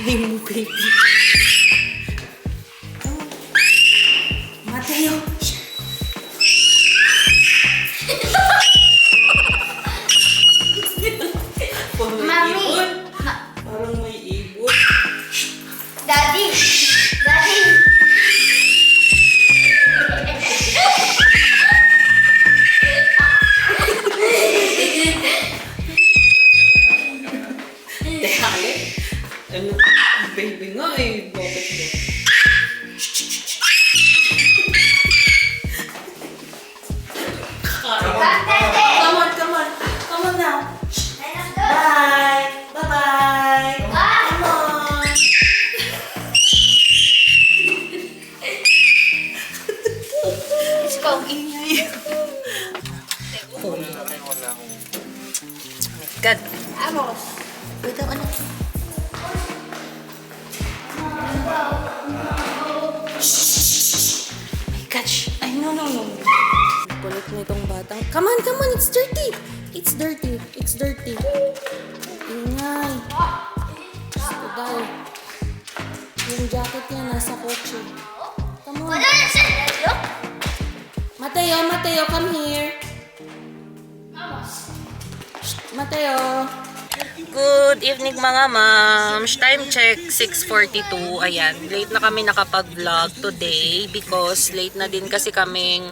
Ingay mo, baby. Mateo. Mami. Parang may ibon. Daddy. Daddy. Teka, ano? Baby nga eh. Bakit ba? Come on, come on. Come on now. Bye. Bye-bye. Come on. Let's go. Ingay. Oh my God. Vamos. Wait, ano? My gosh. Ay, no. Kulit mo itong batang. Come on. It's dirty. It's dirty. Ingay. Gusto daw. Yung jacket niya nasa kotse. Come on. Ano na siya? Mateo, come here. Mateo. Good evening mga moms. Time check, 6:42. Ayan, late na kami nakapag-vlog today because late na din kasi kaming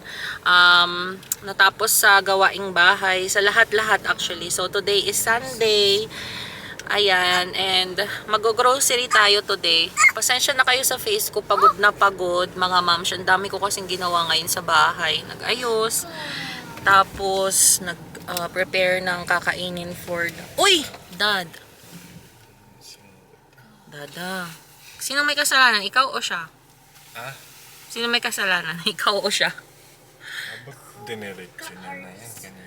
natapos sa gawaing bahay. Sa lahat-lahat actually. So today is Sunday. Ayan, and mag-grocery tayo today. Pasensya na kayo sa face ko, pagod na pagod mga moms. Ang dami ko kasing ginawa ngayon sa bahay. Nag-ayos. Tapos, prepare ng kakainin for... Uy! Dad. Dada. Sino may kasalanan? Ikaw o siya? Ha? Sino may kasalanan? Ikaw o siya? Abot diniretso na yan kanina.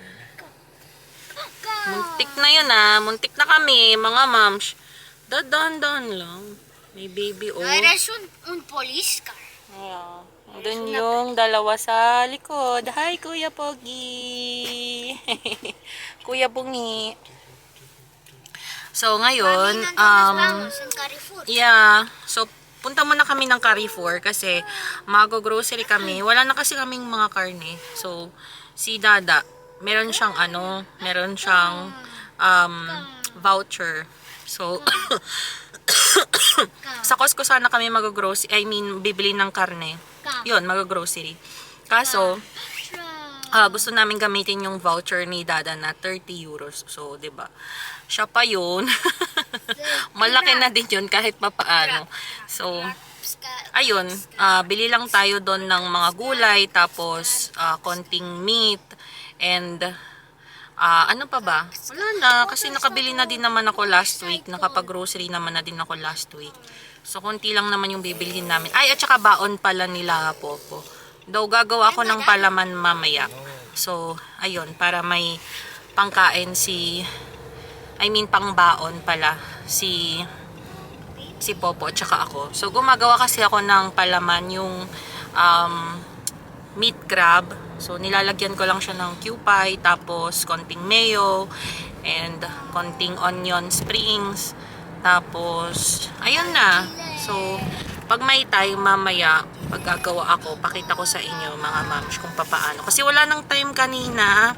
Muntik na yun ah. Muntik na kami, mga moms. Dadan lang. May baby oh. Eres un police car. Yeah. Doon yung dalawa sa likod. Hi, Kuya Pogi. Kuya Bungi. So, ngayon, yeah. So, punta muna kami ng Carrefour kasi mag-grocery kami. Wala na kasi kaming mga karne. So, si Dada, meron siyang voucher. So, sa Costco sana kami mag-grocery, bibili ng karne. Yun, mag-grocery. Kaso, gusto namin gamitin yung voucher ni Dada na 30 euros. So, 'di ba? Siya pa 'yun. Malaki na din 'yun kahit papaano. So, ayun, bili lang tayo doon ng mga gulay tapos konting meat and ano pa ba? Wala na kasi nakabili na din naman ako last week. Nakapag-grocery naman na din ako last week. So, konti lang naman yung bibilhin namin. Ay, at saka baon pala nila Popo. Daw gagawa ako ng palaman mamaya. So, ayun, para may pangkain pangbaon pala si Popo at saka ako. So, gumagawa kasi ako ng palaman yung meat crab. So, nilalagyan ko lang siya ng cupay, tapos konting mayo, and konting onion springs. Tapos, ayun na. So, pag may time mamaya, pag gagawa ako, pakita ko sa inyo mga moms kung papaano. Kasi wala nang time kanina.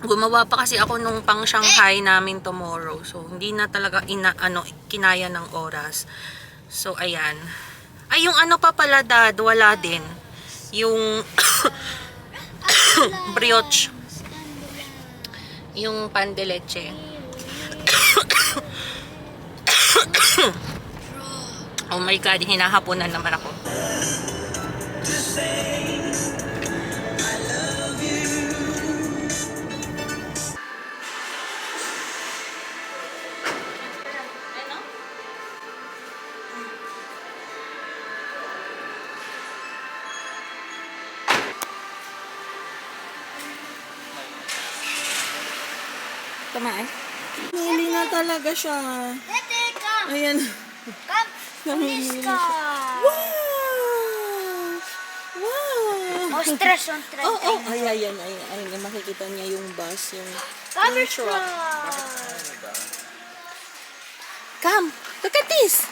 Gumawa pa kasi ako nung pang Shanghai namin tomorrow. So, hindi na talaga kinaya ng oras. So, ayan. Ay, yung ano pa pala, Dad, wala din. Yung brioche. Yung pan de leche. Oh my God, hinahaponan naman ako. Tumaan. Huli na talaga siya. Tete, come. Ayan. Come. Police car. Wow! Wow! Oh, stress on stress. Oh. Ayan. Makikita niya yung bus. Yung Cover truck. truck. Come. Look at this.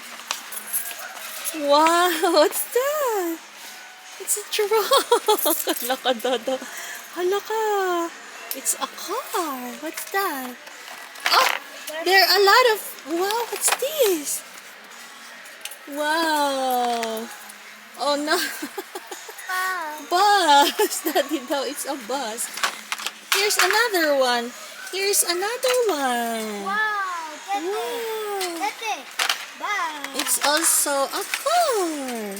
Wow, what's that? It's a truck. Hala ka, Dodo. Hala ka. It's a car. What's that? Oh, there are a lot of... Wow, what's this? Wow. Oh, no. Bus. Daddy daw, it's a bus. Here's another one. Here's another one. Wow, Tete. Wow. Tete. Wow. It's also a car.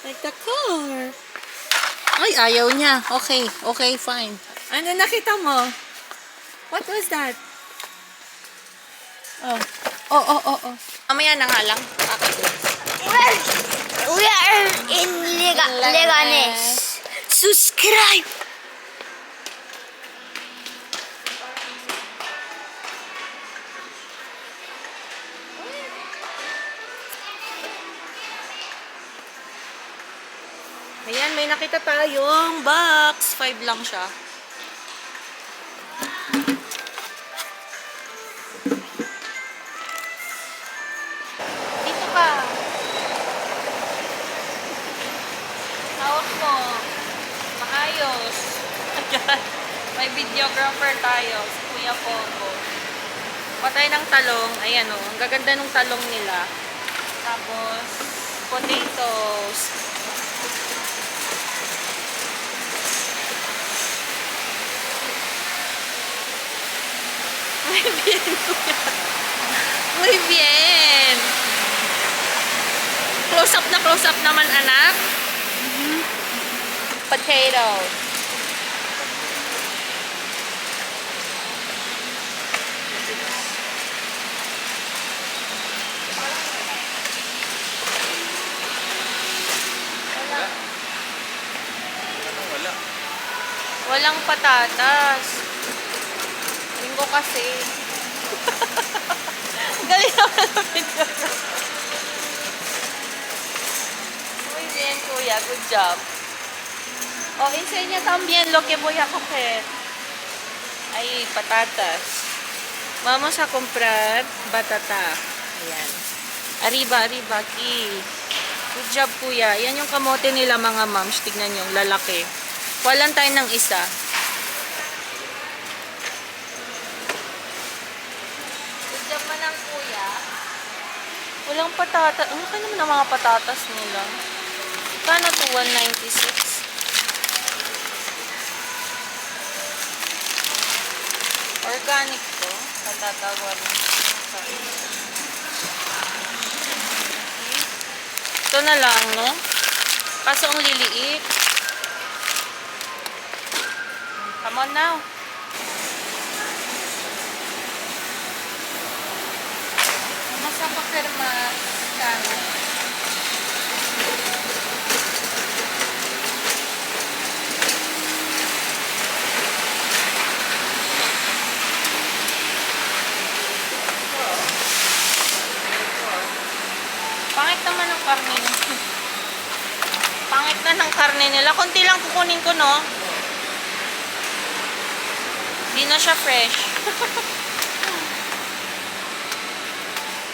Like the car. Ay, ayaw niya. Okay, okay, fine. Ano nakita mo? What was that? Oh. Oh. Mamaya na nga lang. We are in Leganes. Subscribe. Ayan, may nakita tayong box. 5 lang siya. Dito ka. Hawak mo. Maayos. Ayan. May videographer tayo. Si Kuya Pogo. Patay ng talong. Ayan o. Ang gaganda ng talong nila. Tapos, potatoes. Muy bien, Kuya. Muy bien. Close up naman, anak. Potato. Wala. Walang patatas. Linggo kasi. Galing naman ang video. Muy bien, Kuya. Good job. Oh, enseña también lo que voy a coger. Ay, patatas. Vamos a comprar batata. Ayan. Arriba, aquí. Good job, Kuya. Yan yung kamote nila, mga moms. Tignan nyo, lalaki. Walan tayo ng isa. Good job man ng Kuya. Walang patatas. Ang laki naman ang mga patatas nila. Kano to? 196. Organic to. Patatawa rin. Ito na lang, no? Kaso ang liliit. Come on now. Masa pakirma kami. Pangit naman ang karne nila. Pangit na ng karne nila. Kunti lang kukunin ko, no? Hindi na siya fresh.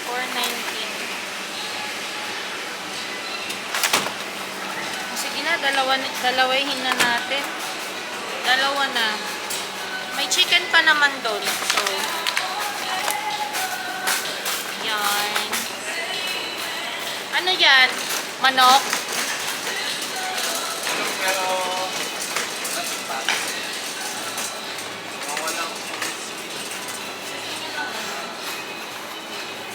4.19. Sige na, dalawahin na natin. Dalawa na. May chicken pa naman doon. So, yan. Ano yan? Manok? Pero,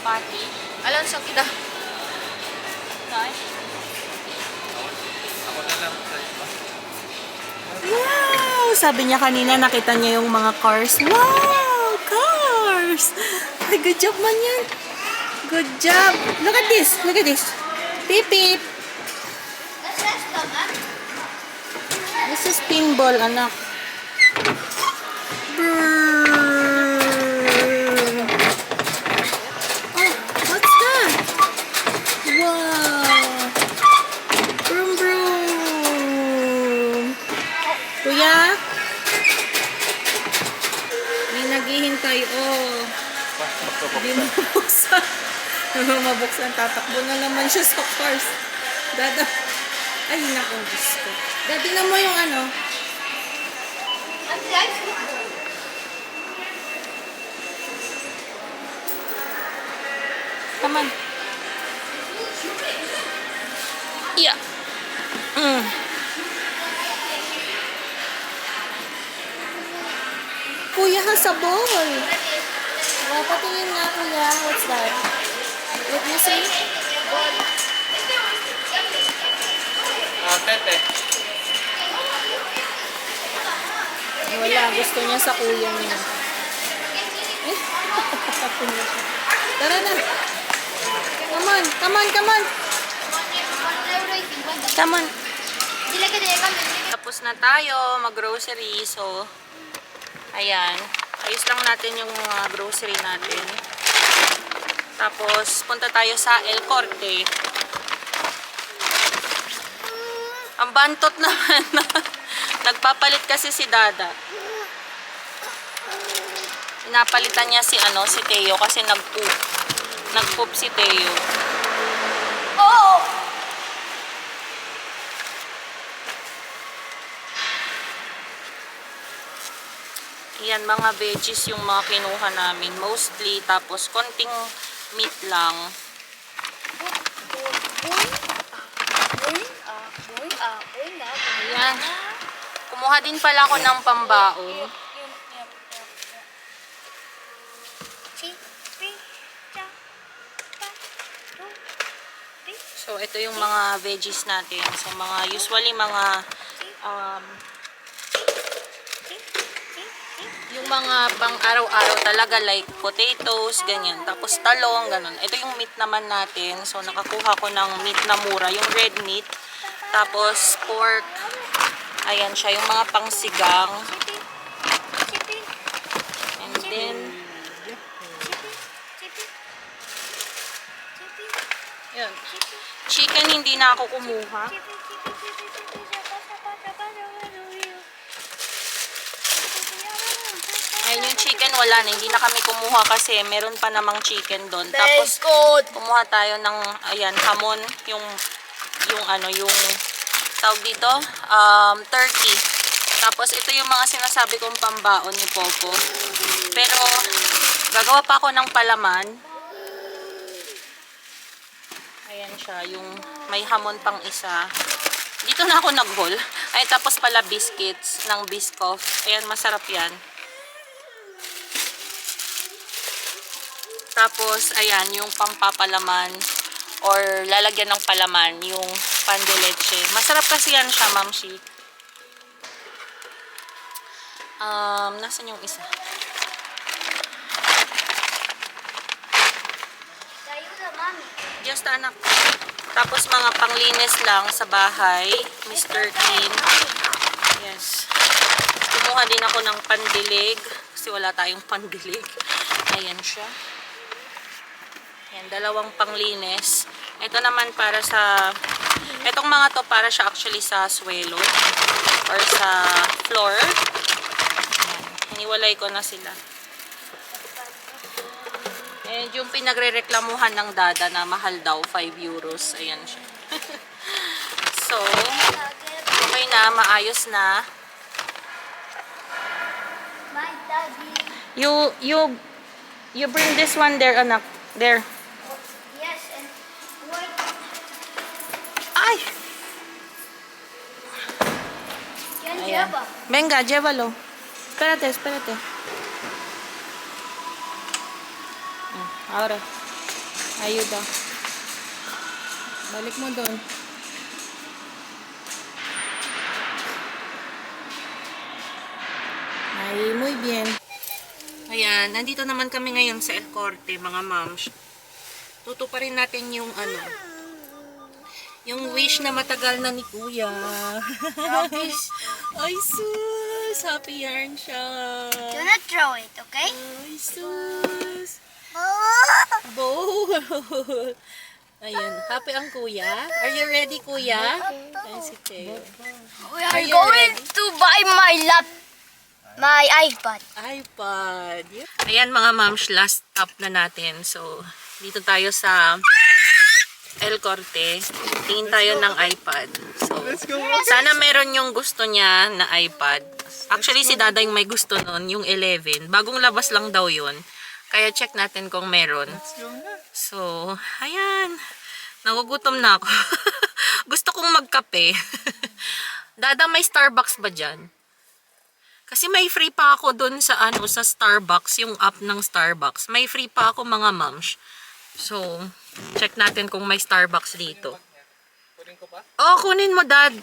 Pati? Alam sa kita. Nice. ako na lang. Wow! Sabi niya kanina, nakita niya yung mga cars. Wow! Cars! Ay, good job man yan. Good job. Look at this. Look at this. Beep, beep. Let's rest them, huh? This is pinball, anak. Brrrr. Oh, what's that? Wow. Broom, broom. Kuya? May naghihintay. Oh. Hindi mo mabuksan. Mabuksan, tatakbo na naman siya sa cars. Dada. Ay, naku, Diyos ko. Dada na mo yung ano. Come on. Yeah. Kuya has a ball. Wow, patingin nga, kuya. What's that? What you say? Tete. Wala, gusto niya sa kuya niya. Eh, tara na. Come on, come on, come on. Come on. Tapos na tayo mag-grocery. So, ayan. Ayos lang natin yung mga grocery natin. Tapos, punta tayo sa El Corte. Ang bantot naman. Nagpapalit kasi si Dada. Pinapalitan niya si Teo kasi nag-poop. Nag-poop si Teo. Oh! Yan, mga veggies yung mga kinuha namin. Mostly, tapos konting meat lang. Ayan. Kumuha din pala ako ng pambaon. So, ito yung mga veggies natin. So, usually mga yung mga pang araw-araw talaga like potatoes, ganyan. Tapos talong, ganun. Ito yung meat naman natin. So, nakakuha ko ng meat na mura, yung red meat. Tapos pork. Ayan siya, yung mga pangsigang. And then, yun. Chicken hindi na ako kumuha. Ayun yung chicken, wala na. Hindi na kami kumuha kasi meron pa namang chicken doon. Tapos, kumuha tayo ng, ayan, hamon. Yung tawag dito, turkey. Tapos, ito yung mga sinasabi kong pambaon ni Popo. Pero, gagawa pa ako ng palaman. Ayan siya, yung may hamon pang isa. Dito na ako nag-haul. Ay, tapos pala biscuits ng Biscoff. Ayan, masarap yan. Tapos, ayan, yung pampapalaman or lalagyan ng palaman, yung pan de leche. Masarap kasi yan siya, Mamshi. Nasaan yung isa? Just anak. Tapos mga panglinis lang sa bahay, Mr. Clean. Yes. Kumuha din ako ng pandilig kasi wala tayong pandilig. Ayan siya. Ayan, dalawang panglinis. Ito naman para sa, etong mga to para siya actually sa suelo or sa floor. Ayan, hiniwalay ko na sila. And yung pinagre-reklamuhan ng Dada na mahal daw, 5 euros. Ayan siya. So, okay na, maayos na. My daddy. You bring this one there, anak. There. Yes, and wait. Ay! Yan Ayan. lleva. Venga, llévalo. Espérate, espérate. Ahora. Ayuda. Balik mo doon. Ay, muy bien. Ayan, nandito naman kami ngayon sa El Corte, mga moms. Tutuparin natin yung yung wish na matagal na ni Kuya. Ay, sus! Happy yarn siya. Do not throw it, okay? Ay, sus! Bowl! Ayun, happy ang Kuya. Are you ready, Kuya? Ay, si Teo. We are you going ready? to buy my My iPad. iPad. Ayan mga moms, last stop na natin. So, dito tayo sa El Corte. Tingin tayo ng iPad. So, sana meron yung gusto niya na iPad. Actually, si Dada yung may gusto nun, yung 11. Bagong labas lang daw yun. Kaya check natin kung meron. So, ayan. Nagugutom na ako. Gusto kong magkape. Dada, may Starbucks ba dyan? Kasi may free pa ako dun sa sa Starbucks, yung app ng Starbucks. May free pa ako mga moms. So, check natin kung may Starbucks dito. Kunin ko pa? Oh, kunin mo, Dad.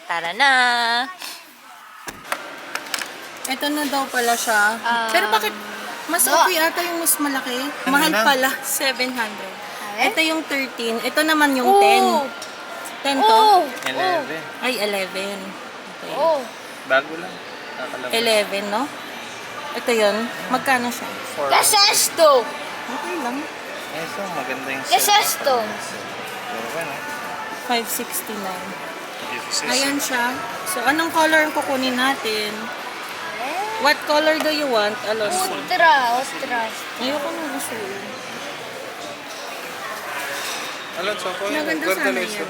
Tara na. Ito na daw pala siya. Pero bakit mas okay ata yung mas malaki? Mahal na? pala. 700. Ito yung 13. Ito naman yung 10. 10 to? 11. Ay, 11. Okay. Oh. Bago lang. Nakalabas. 11, no? Ito yun. Magkano siya? ¿Qué es esto? Okay lang. Eso, maganda yung ¿Qué es esto? Pero bueno. 569. Ayan siya. So, anong color ang kukunin natin? What color do you want, Alonso? Otra. Ayoko na gusto. Alonso, ko yun. Maganda sana yan.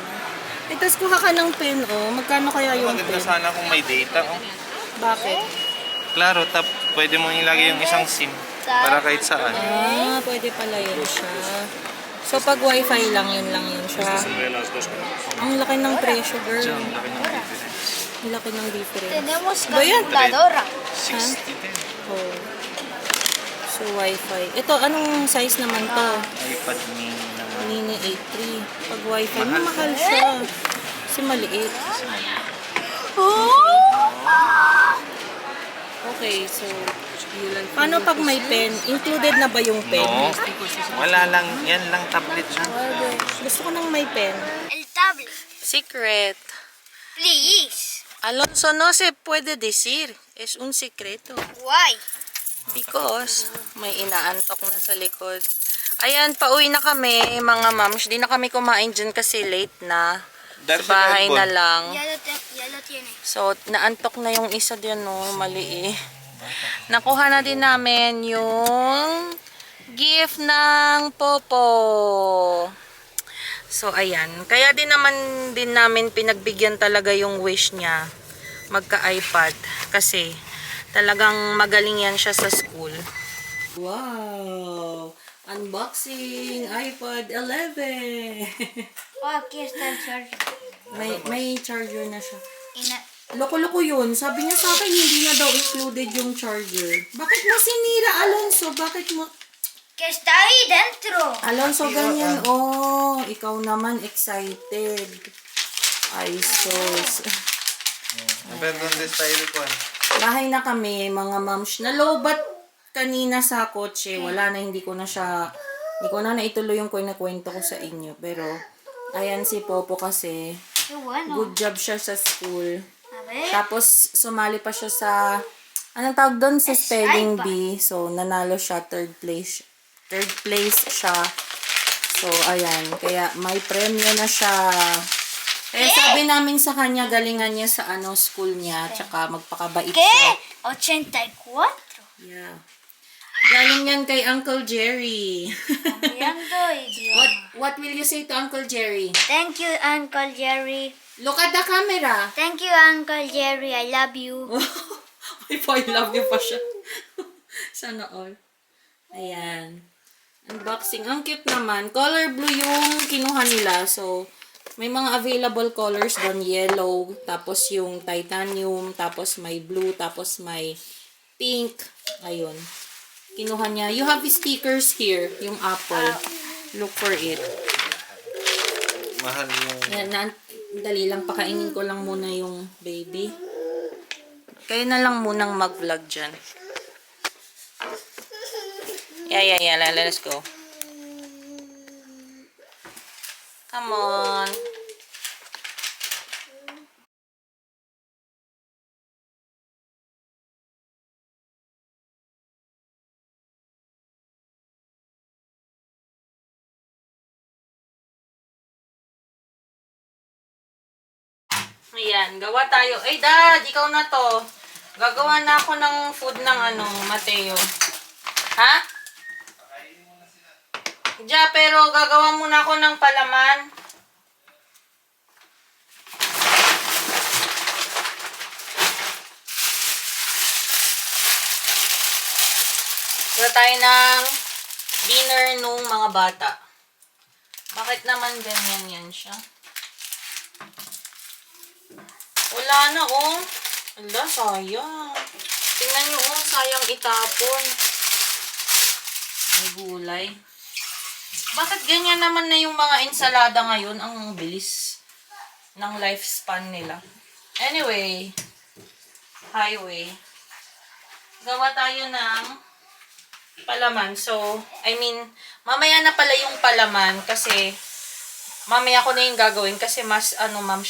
Tapos kuha ka ng pen, oh. Magkano kaya yung Maganda pen? sana kung may data. Oh. Bakit? Klaro, pwede mong ilagay yung isang SIM para kahit saan. Ah, pwede pala yun siya. So, pag wifi lang, yun siya. Ang laki ng presyo, girl. Diyan, laki ng difference. Ang laki ng difference. Tenemos Ba yan? computadora. 60 din. Oh. So, wifi. Ito, anong size naman to? iPad mini naman. Mini 8.3. Pag wifi, Mahal. mahal siya. Kasi maliit. Okay, so, paano pag may pen? Included na ba yung pen? No. Wala lang. Yan lang tablet siya. Gusto ko nang may pen. El tablet. Secret. Please. Alonso, no se puede decir. Es un secreto. Why? Because may inaantok na sa likod. Ayan, pauwi na kami, mga moms. Di na kami kumain dyan kasi late na. Sa bahay na lang. Ya lo tiene. So, naantok na yung isa din, no? Mali eh. Nakuha na din namin yung gift ng Popo. So, ayan. Kaya din namin pinagbigyan talaga yung wish niya. Magka-iPad. Kasi, talagang magaling yan siya sa school. Wow! Unboxing iPad 11! Oh, aquí está el charger. may charger na siya. Ina Loko-loko yun. Sabi niya sa akin, hindi na daw included yung charger. Bakit mo sinira, Alonso? Bakit mo... que está ahí dentro. Alonso, ganyan. Oh, ikaw naman excited. Ay, sos. Pero doon din tayo likuan. Bahay na kami, mga moms. Nalobat kanina sa kotse. Wala na, hindi ko na naituloy yung kwento ko sa inyo. Pero, ayan si Popo kasi, Qué bueno. good job siya sa school. A ver. Tapos, sumali pa siya sa, anong tawag doon? Sa spelling bee. So, nanalo siya, third place siya. So, ayan. Kaya, may premyo na siya. Kaya sabi namin sa kanya, galingan niya sa school niya. Tsaka, magpakabait ¿Qué? siya. 84. Yeah. Galing yan kay Uncle Jerry. Cambiando idioma. What will you say to Uncle Jerry? Thank you, Uncle Jerry. Look at the camera. Thank you, Uncle Jerry. I love you. Ay, I love you pa siya. Sana all. Ayan. Unboxing. Ang cute naman. Color blue yung kinuha nila. So, may mga available colors doon. Yellow. Tapos yung titanium. Tapos may blue. Tapos may pink. Ayun. Kinuha niya. You have stickers here. Yung apple. Look for it. Mahal yung... Yan, dali lang. Pakainin ko lang muna yung baby. Kayo na lang munang mag-vlog dyan. Yeah. Let's go. Come on. Ayan, gawa tayo. Ay, Dad, ikaw na to. Gagawa na ako ng food ng Mateo. Ha? Diya, pero gagawa muna ako ng palaman. Gawa tayo ng dinner nung mga bata. Bakit naman ganyan yan siya? Wala na, oh. Wala, sayang. Tingnan nyo, oh. Sayang itapon. May gulay. Bakit ganyan naman na yung mga ensalada ngayon? Ang bilis ng lifespan nila. Anyway. Highway. Gawa tayo ng palaman. So, mamaya na pala yung palaman kasi mamaya ko na yung gagawin kasi mas, ma'am,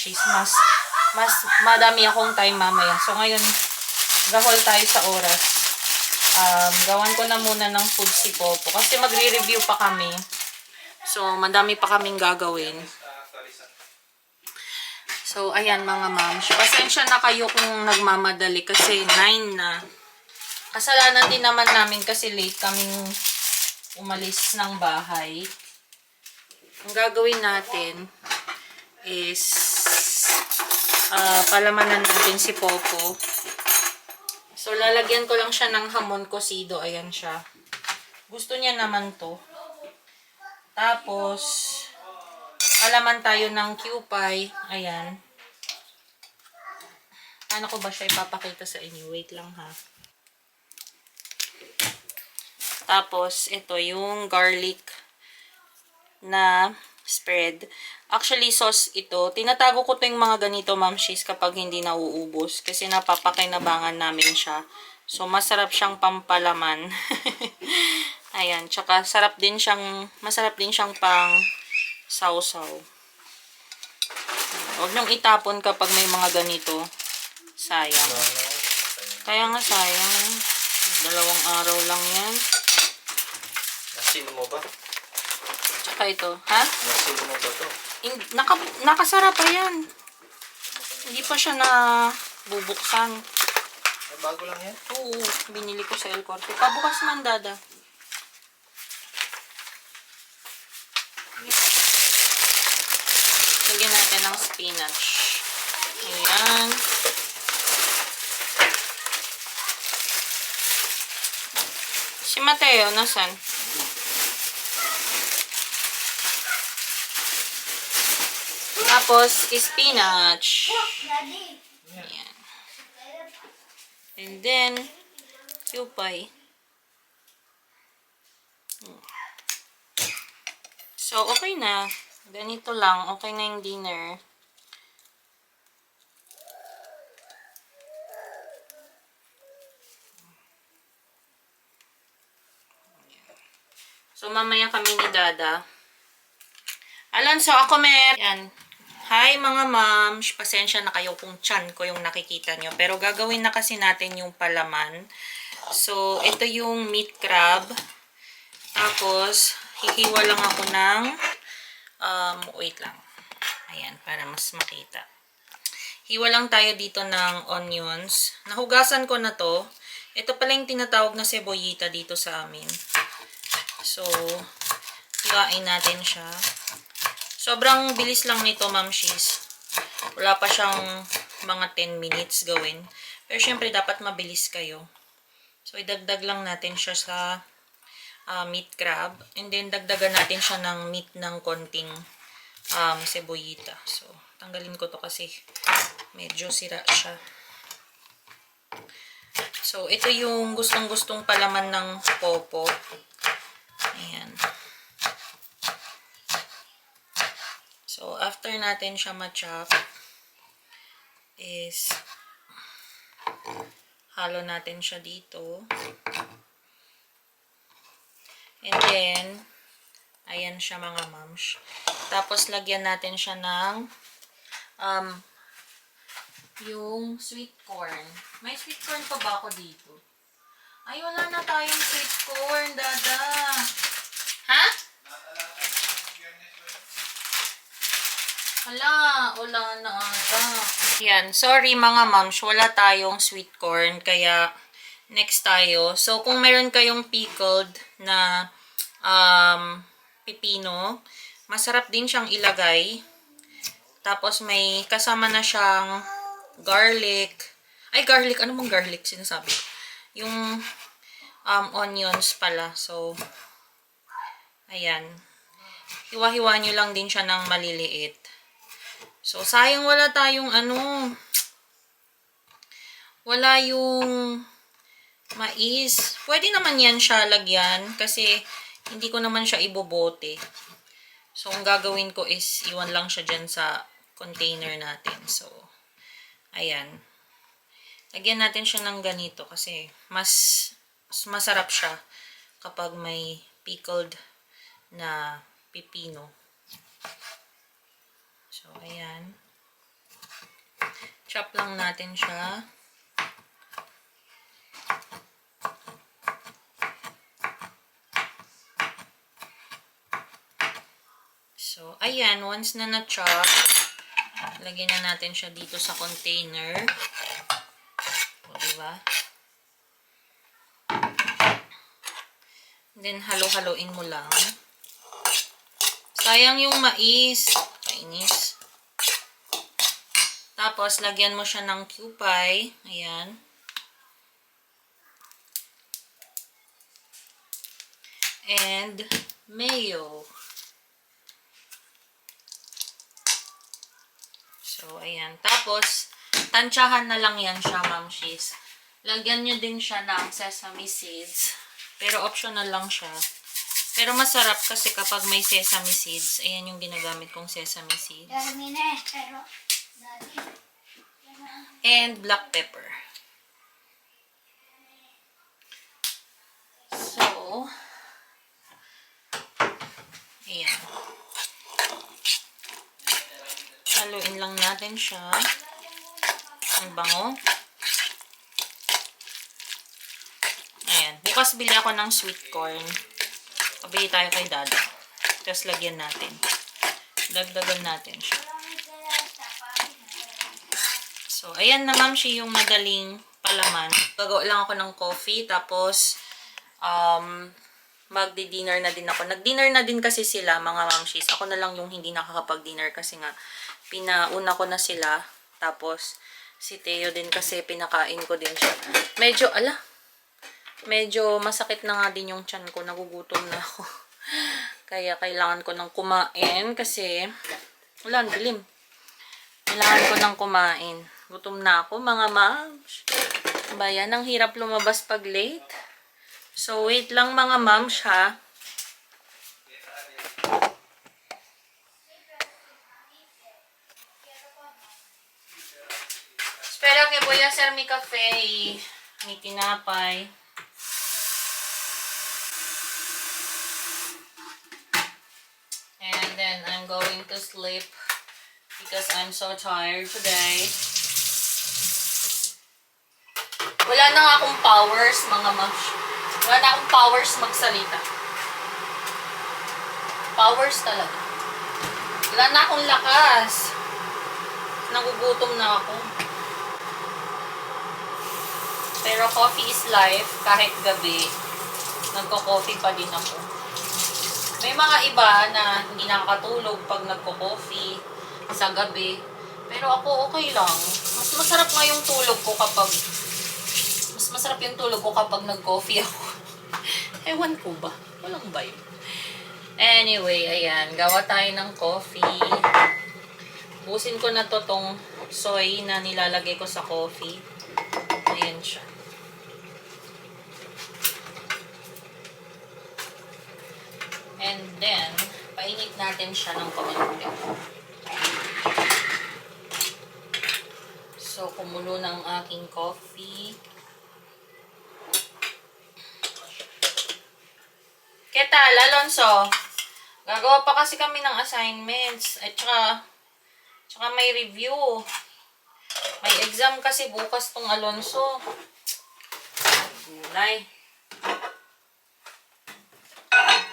mas madami akong time mamaya. So, ngayon, gahol tayo sa oras. Gawan ko na muna ng food si Popo kasi magre-review pa kami. So, madami pa kaming gagawin. So, ayan mga ma'am. Pasensya na kayo kung nagmamadali kasi 9 na. Kasalanan din naman namin kasi late kaming umalis ng bahay. Ang gagawin natin is palamanan natin si Popo. So, lalagyan ko lang siya ng hamon cocido. Ayan siya. Gusto niya naman to. Tapos, palaman tayo ng Q-pie. Ayan. Paano ko ba siya ipapakita sa inyo? Wait lang ha. Tapos, ito yung garlic na spread. Actually, sauce ito. Tinatago ko to yung mga ganito, ma'am she's, kapag hindi nauubos. Kasi napapakinabangan namin siya. So, masarap siyang pampalaman. Ayan. Tsaka, masarap din siyang pang sausaw. Huwag niyong itapon kapag may mga ganito. Sayang. Kaya nga sayang. 2 araw lang yan. Nasino mo ba? Tsaka ito. Ha? Nasino mo ba to? Nakasara pa yan. Hindi pa siya na bubuksan. Ay, bago lang yan? Oo. Binili ko sa El Corte. Pabukas man, Dada. Lagyan natin ng spinach. Ayan. Si Mateo, nasan? Tapos, spinach. Ayan. And then, Q-pie. So, okay na. Ganito lang. Okay na yung dinner. So, mamaya kami ni Dada. Alonso, ako yan. Hi mga ma'am. Pasensya na kayo kung tiyan ko yung nakikita nyo. Pero gagawin na kasi natin yung palaman. So, ito yung meat crab. Tapos, hihiwa lang ako ng wait lang. Ayan, para mas makita. Hiwa lang tayo dito ng onions. Nahugasan ko na to. Ito pala yung tinatawag na cebollita dito sa amin. So, hiwain natin siya. Sobrang bilis lang nito, ma'am she's. Wala pa siyang mga 10 minutes gawin. Pero syempre, dapat mabilis kayo. So, idagdag lang natin siya sa meat crab. And then, dagdagan natin siya ng meat ng konting cebollita. So, tanggalin ko to kasi medyo sira siya. So, ito yung gustong-gustong palaman ng Popo. Ayan. So, after natin siya ma-chop, is halo natin siya dito. And then, ayan siya mga mams. Tapos, lagyan natin siya ng yung sweet corn. May sweet corn pa ba ako dito? Ay, wala na tayong sweet corn, Dada. Ha? Wala na ata. Yan. Sorry mga moms, wala tayong sweet corn. Kaya, next tayo. So, kung meron kayong pickled na pipino, masarap din siyang ilagay. Tapos, may kasama na siyang garlic. Ay, garlic. Ano bang garlic? Sinasabi ko. Yung onions pala. So, ayan. Hiwa-hiwa nyo lang din siya ng maliliit. So, sayang wala tayong wala yung mais. Pwede naman yan siya lagyan kasi hindi ko naman siya ibobote. So, ang gagawin ko is iwan lang siya dyan sa container natin. So, ayan. Lagyan natin siya ng ganito kasi mas masarap siya kapag may pickled na pipino. So, ayan. Chop lang natin siya. So, ayan. Once na na-chop, lagyan na natin siya dito sa container. O, diba? Then, halo-haloin mo lang. Sayang yung mais. Kainis. Tapos, lagyan mo siya ng cupay. Ayan. And, mayo. So, ayan. Tapos, tansyahan na lang yan siya, mamshis. Lagyan nyo din siya ng sesame seeds. Pero, optional lang siya. Pero, masarap kasi kapag may sesame seeds. Ayan yung ginagamit kong sesame seeds. And black pepper. So, ayan. Haluin lang natin siya. Ang bango. Ayan. Bukas bili ako ng sweet corn. Kabili tayo kay Dada. Tapos lagyan natin. Dagdagan natin siya. So, ayan na mamshi yung madaling palaman. Gagawa lang ako ng coffee. Tapos, magdi-dinner na din ako. Nag-dinner na din kasi sila, mga mamshis. Ako na lang yung hindi nakakapag-dinner kasi nga, pinauna ko na sila. Tapos, si Teo din kasi pinakain ko din siya. Medyo masakit na nga din yung tiyan ko. Nagugutom na ako. Kaya kailangan ko ng kumain kasi, wala, dilim. Kailangan ko ng kumain. Gutom na ako, mga moms. Bayan, ang hirap lumabas pag late. So, wait lang mga moms, ha. Espero que voy a hacer mi café y mi tinapay. And then, I'm going to sleep because I'm so tired today. Wala na nga akong powers, mga moms. Wala na akong powers magsalita. Powers talaga. Wala na akong lakas. Nagugutom na ako. Pero coffee is life. Kahit gabi, nagko-coffee pa din ako. May mga iba na hindi nakakatulog pag nagko-coffee sa gabi. Pero ako okay lang. Mas masarap nga yung tulog ko kapag nag-coffee ako. Ewan ko ba? Walang ba yun? Anyway, ayan. Gawa tayo ng coffee. Busin ko na to tong soy na nilalagay ko sa coffee. Ayan siya. And then, painit natin siya ng kaunti. So, kumulo ng aking coffee. ¿Qué tal, Alonso? Gagawa pa kasi kami ng assignments. At tsaka may review. May exam kasi bukas tong Alonso. Gulay.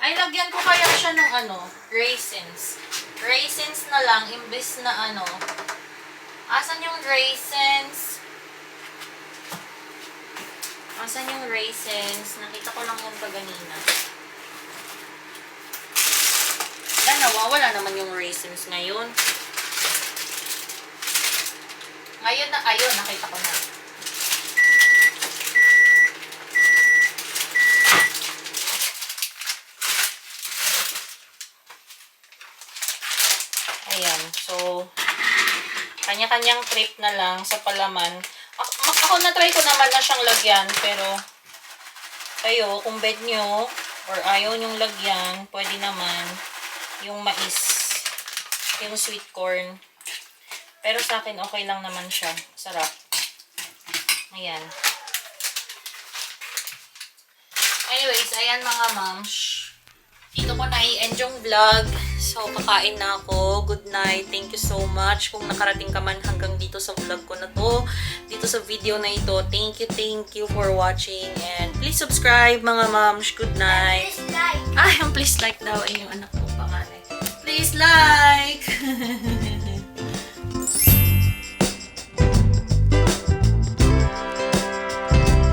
Ay, lagyan ko kaya siya ng raisins. Raisins na lang, imbis na Asan yung raisins? Asan yung raisins? Nakita ko lang yung paganina. Wala, nawawala naman yung raisins ngayon. Ngayon na, ayun, nakita ko na. Ayan, so, kanya-kanyang trip na lang sa palaman. Ako na-try ko naman na siyang lagyan, pero kayo, kung bed nyo, or ayaw nyong lagyan, pwede naman yung mais, yung sweet corn. Pero sa akin, okay lang naman siya. Sarap. Ayan. Anyways, ayan mga moms. Dito ko na i-end yung vlog. So, kakain na ako. Good night. Thank you so much. Kung nakarating ka man hanggang dito sa vlog ko na to, dito sa video na ito, thank you for watching. And please subscribe mga moms. Good night. Please like. Ay, please like daw ay yung anak ko pangalan. Please like!